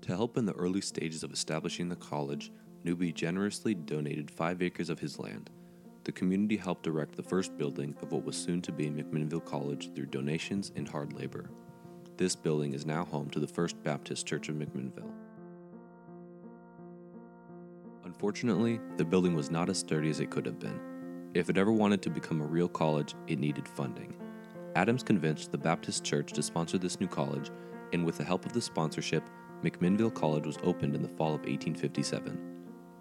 To help in the early stages of establishing the college, Newby generously donated 5 acres of his land. The community helped erect the first building of what was soon to be McMinnville College through donations and hard labor. This building is now home to the First Baptist Church of McMinnville. Unfortunately, the building was not as sturdy as it could have been. If it ever wanted to become a real college, it needed funding. Adams convinced the Baptist Church to sponsor this new college, and with the help of the sponsorship, McMinnville College was opened in the fall of 1857.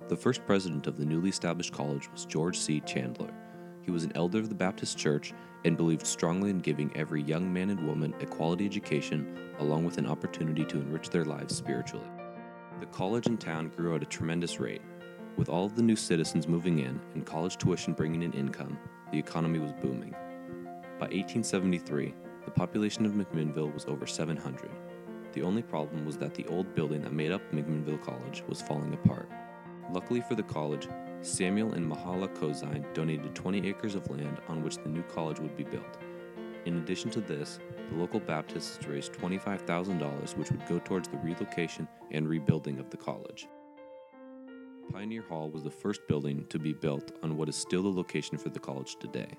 The first president of the newly established college was George C. Chandler. He was an elder of the Baptist Church and believed strongly in giving every young man and woman a quality education along with an opportunity to enrich their lives spiritually. The college in town grew at a tremendous rate. With all of the new citizens moving in and college tuition bringing in income, the economy was booming. By 1873, the population of McMinnville was over 700. The only problem was that the old building that made up McMinnville College was falling apart. Luckily for the college, Samuel and Mahala Kozine donated 20 acres of land on which the new college would be built. In addition to this, the local Baptists raised $25,000, which would go towards the relocation and rebuilding of the college. Pioneer Hall was the first building to be built on what is still the location for the college today.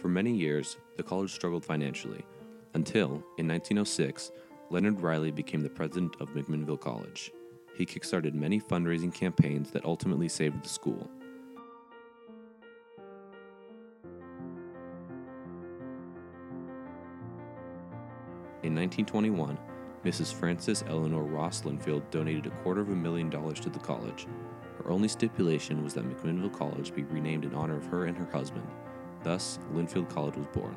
For many years, the college struggled financially, until, in 1906, Leonard Riley became the president of McMinnville College. He kickstarted many fundraising campaigns that ultimately saved the school. In 1921, Mrs. Frances Eleanor Ross Linfield donated $250,000 to the college. Her only stipulation was that McMinnville College be renamed in honor of her and her husband. Thus, Linfield College was born.